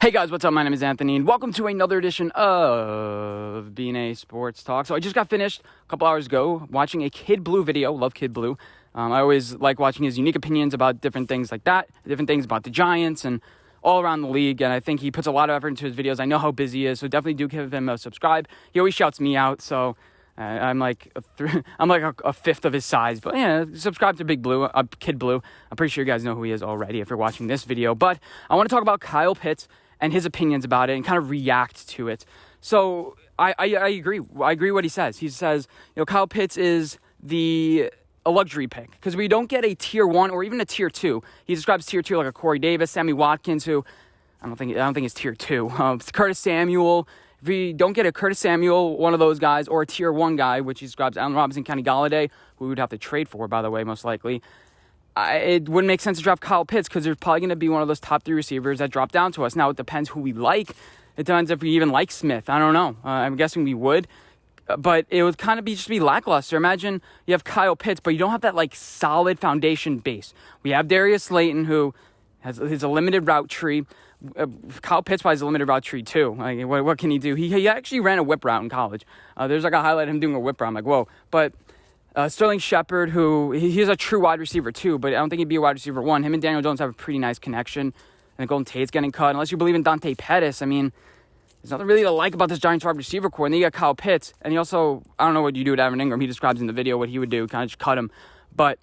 Hey guys, what's up? My name is Anthony, and welcome to another edition of B&A Sports Talk. So I just got finished a couple hours ago watching a Kid Blue video. Love Kid Blue. I always like watching his unique opinions about different things like that, different things about the Giants and all around the league. And I think he puts a lot of effort into his videos. I know how busy he is, so definitely do give him a subscribe. He always shouts me out, so I'm like a fifth of his size. But yeah, subscribe to Big Blue, Kid Blue. I'm pretty sure you guys know who he is already if you're watching this video. But I want to talk about Kyle Pitts and his opinions about it and kind of react to it. So I agree. I agree what he says. He says, Kyle Pitts is a luxury pick because we don't get a tier 1 or even a tier 2. He describes tier 2 like a Corey Davis, Sammy Watkins, who I don't think is tier 2. Curtis Samuel. If we don't get a Curtis Samuel, one of those guys, or a tier 1 guy, which he describes Allen Robinson, Kenny Galladay, who we would have to trade for, by the way, most likely, it wouldn't make sense to draft Kyle Pitts because there's probably going to be one of those top 3 receivers that drop down to us. Now, it depends who we like. It depends if we even like Smith. I don't know. I'm guessing we would. But it would kind of just be lackluster. Imagine you have Kyle Pitts, but you don't have that solid foundation base. We have Darius Slayton, who has a limited route tree. Kyle Pitts probably has a limited route tree too. What can he do? He actually ran a whip route in college. There's a highlight of him doing a whip route. I'm like, whoa. But Sterling Shepard, who he's a true wide receiver too, but I don't think he'd be a wide receiver 1. Him and Daniel Jones have a pretty nice connection. And Golden Tate's getting cut. Unless you believe in Dante Pettis, I mean, there's nothing really to like about this Giants wide receiver core. And then you got Kyle Pitts. And he also, I don't know what you do with Evan Ingram. He describes in the video what he would do, kind of just cut him. But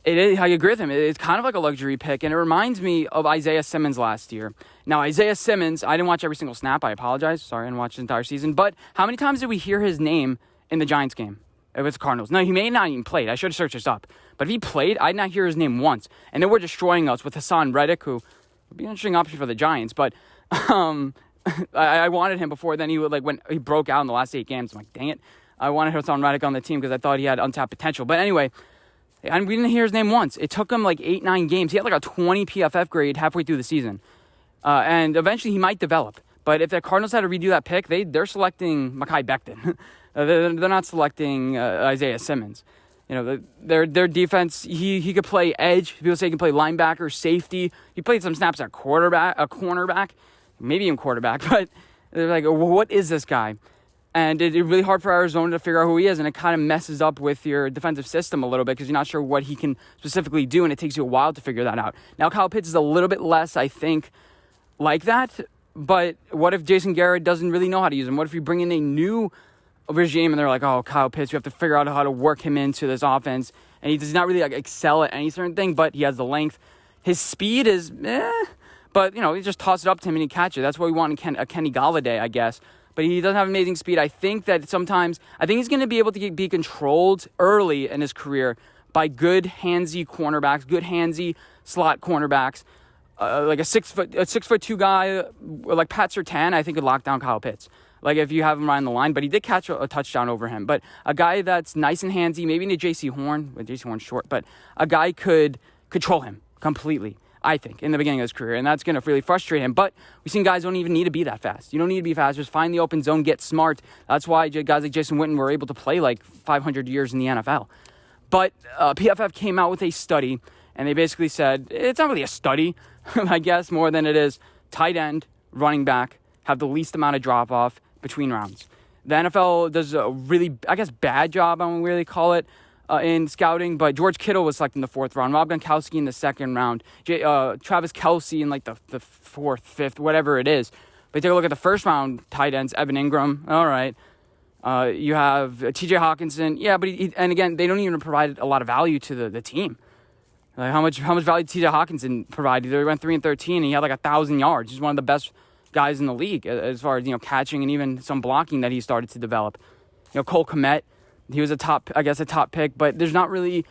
I agree with him. It's kind of like a luxury pick. And it reminds me of Isaiah Simmons last year. Now, Isaiah Simmons, I didn't watch every single snap. I apologize. Sorry, I didn't watch the entire season. But how many times did we hear his name in the Giants game? It was Cardinals. No, he may not even played. I should have searched this up. But if he played, I did not hear his name once. And they were destroying us with Hassan Reddick, who would be an interesting option for the Giants. But I wanted him before then. He would when he broke out in the last 8 games. I'm like, dang it. I wanted Hassan Reddick on the team because I thought he had untapped potential. But anyway, and we didn't hear his name once. It took him 8-9 games. He had a 20 PFF grade halfway through the season. And eventually he might develop. But if the Cardinals had to redo that pick, they're selecting Mekhi Becton. They're not selecting Isaiah Simmons. Their defense, he could play edge. People say he can play linebacker, safety. He played some snaps at cornerback, maybe even quarterback. But they're like, well, what is this guy? And it's really hard for Arizona to figure out who he is. And it kind of messes up with your defensive system a little bit because you're not sure what he can specifically do. And it takes you a while to figure that out. Now, Kyle Pitts is a little bit less, I think, like that. But what if Jason Garrett doesn't really know how to use him? What if you bring in a new regime and they're like, oh, Kyle Pitts, you have to figure out how to work him into this offense. And he does not really excel at any certain thing, but he has the length. His speed is but you just toss it up to him and he catch it. That's what we want in a Kenny Galladay, I guess. But he doesn't have amazing speed. I think that I think he's going to be able to be controlled early in his career by good handsy cornerbacks, good handsy slot cornerbacks. Like a 6'2" guy like Pat Surtain, I think could lock down Kyle Pitts. If you have him right on the line, but he did catch a touchdown over him. But a guy that's nice and handsy, maybe into J.C. Horn, but J.C. Horn's short, but a guy could control him completely, I think, in the beginning of his career, and that's going to really frustrate him. But we've seen guys don't even need to be that fast. You don't need to be fast. Just find the open zone, get smart. That's why guys like Jason Witten were able to play 500 years in the NFL. But PFF came out with a study, and they basically said, it's not really a study, I guess, more than it is tight end, running back, have the least amount of drop-off between rounds. The NFL does a really, bad job, I won't really call it, in scouting, but George Kittle was selected in the 4th round, Rob Gronkowski in the 2nd round, Travis Kelce in the 4th, 5th, whatever it is. But take a look at the 1st round tight ends, Evan Ingram, all right. You have T.J. Hawkinson, yeah, but and again, they don't even provide a lot of value to the team. How much value did T.J. Hawkinson provide? He went 3-13, and he had 1,000 yards. He's one of the best guys in the league as far as catching and even some blocking that he started to develop. Cole Kmet, he was a top pick, but there's not really.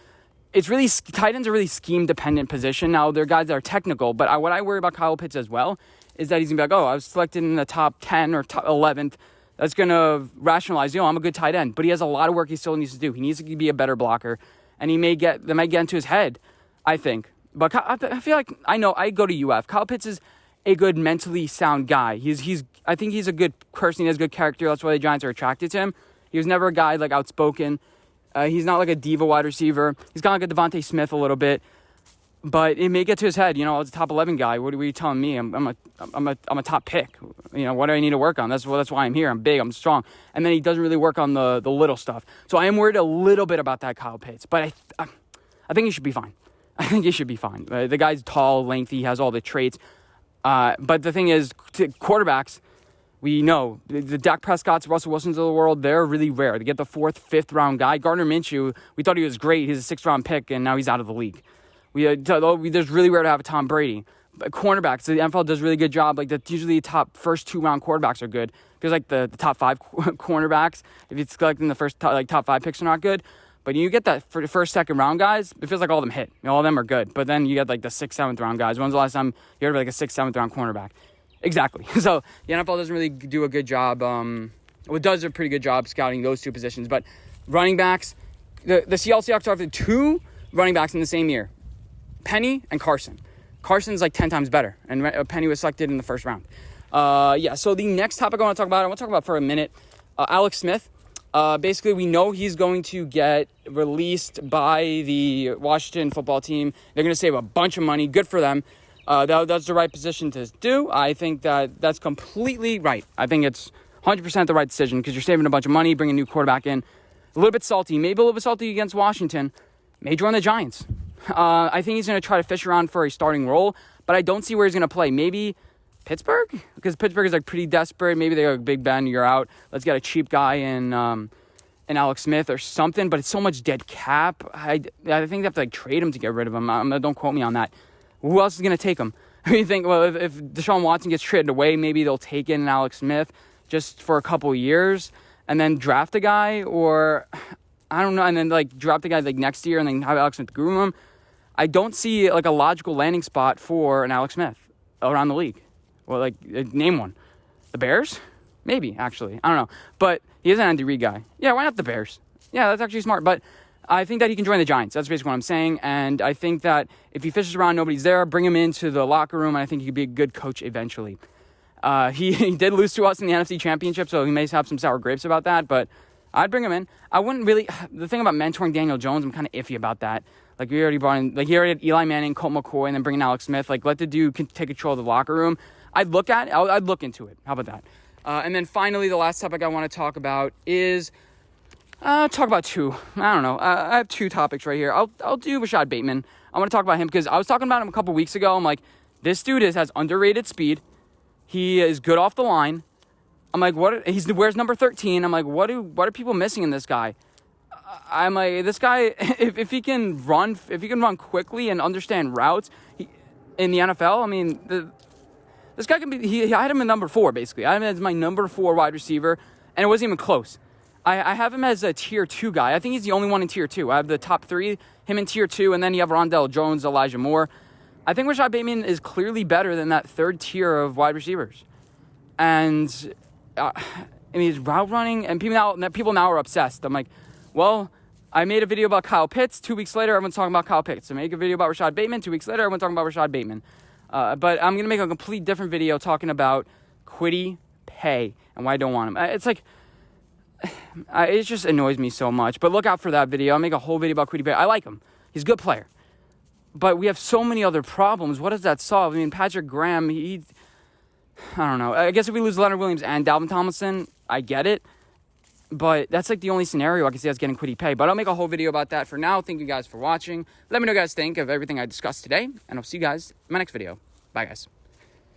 It's really tight ends are really scheme dependent position. Now they're guys that are technical, but what I worry about Kyle Pitts as well is that he's gonna be like, oh, I was selected in the top 10 or top 11th. That's gonna rationalize, I'm a good tight end, but he has a lot of work he still needs to do. He needs to be a better blocker, and that might get into his head, I think. But I feel like I go to UF. Kyle Pitts is a good mentally sound guy. I think he's a good person. He has good character. That's why the Giants are attracted to him. He was never a guy outspoken. He's not like a diva wide receiver. He's kind of like a Devontae Smith a little bit. But it may get to his head, as a top 11 guy. What are you telling me? I'm a top pick. What do I need to work on? That's why I'm here. I'm big. I'm strong. And then he doesn't really work on the little stuff. So I am worried a little bit about that Kyle Pitts. But I think he should be fine. I think he should be fine. The guy's tall, lengthy, he has all the traits. But the thing is, quarterbacks, we know the Dak Prescott's, Russell Wilson's of the world, they're really rare. They get the 4th, 5th round guy. Gardner Minshew, we thought he was great. He's a 6th round pick, and now he's out of the league. There's really rare to have a Tom Brady. But cornerbacks, the NFL does a really good job. Usually the top first 2 round quarterbacks are good. Because the top 5 cornerbacks, if it's selecting the first top 5 picks are not good. But you get that for the first, 2nd round guys, it feels like all of them hit. All of them are good. But then you get the 6th, 7th round guys. When's the last time you heard of a 6th, 7th round cornerback? Exactly. So the NFL doesn't really do a good job. It does a pretty good job scouting those 2 positions. But running backs, the Seattle Seahawks drafted 2 running backs in the same year. Penny and Carson. Carson's 10 times better, and Penny was selected in the 1st round. So the next topic I want to talk about for a minute, Alex Smith. Basically, we know he's going to get released by the Washington football team. They're going to save a bunch of money. Good for them. That's the right position to do. I think that's completely right. I think it's 100% the right decision because you're saving a bunch of money, bringing a new quarterback in. A little bit salty, maybe a little bit salty against Washington. May join the Giants. I think he's going to try to fish around for a starting role, but I don't see where he's going to play. Maybe Pittsburgh? Because Pittsburgh is pretty desperate. Maybe they go, Big Ben, you're out. Let's get a cheap guy in Alex Smith or something, but it's so much dead cap. I think they have to trade him to get rid of him. Don't quote me on that. Who else is going to take him? You think, well, if Deshaun Watson gets traded away, maybe they'll take in Alex Smith just for a couple of years and then draft a guy, or I don't know, and then draft a guy next year and then have Alex Smith groom him. I don't see a logical landing spot for an Alex Smith around the league. Well, name one. The Bears? Maybe, actually. I don't know. But he is an Andy Reid guy. Yeah, why not the Bears? Yeah, that's actually smart. But I think that he can join the Giants. That's basically what I'm saying. And I think that if he fishes around, nobody's there, bring him into the locker room, and I think he could be a good coach eventually. He did lose to us in the NFC Championship, so he may have some sour grapes about that, but I'd bring him in. I wouldn't really... The thing about mentoring Daniel Jones, I'm kind of iffy about that. We already brought in... he already had Eli Manning, Colt McCoy, and then bringing Alex Smith. Let the dude take control of the locker room. I'd look into it. How about that? And then finally, the last topic I want to talk about is... talk about 2. I don't know. I have 2 topics right here. I'll do Rashad Bateman. I want to talk about him because I was talking about him a couple weeks ago. I'm like, this dude has underrated speed. He is good off the line. I'm like, what? He wears number 13. I'm like, what are people missing in this guy? I'm like, this guy, if he can run quickly and understand routes in the NFL, I mean, this guy can be. I had him at number 4 basically. I had him as my number 4 wide receiver, and it wasn't even close. I have him as a tier 2 guy. I think he's the only one in tier 2. I have the top 3, him in tier 2, and then you have Rondell Jones, Elijah Moore. I think Rashad Bateman is clearly better than that 3rd tier of wide receivers. And his route running, and people now are obsessed. I'm like, well, I made a video about Kyle Pitts. 2 weeks later, everyone's talking about Kyle Pitts. I make a video about Rashad Bateman. 2 weeks later, everyone's talking about Rashad Bateman. But I'm going to make a complete different video talking about Kwity Paye and why I don't want him. It's it just annoys me so much. But look out for that video. I'll make a whole video about Kwity Paye. I like him. He's a good player. But we have so many other problems. What does that solve? I mean, Patrick Graham, I don't know. I guess if we lose Leonard Williams and Dalvin Tomlinson, I get it. But that's the only scenario I can see us getting Kwity Paye. But I'll make a whole video about that for now. Thank you guys for watching. Let me know what you guys think of everything I discussed today. And I'll see you guys in my next video. Bye, guys.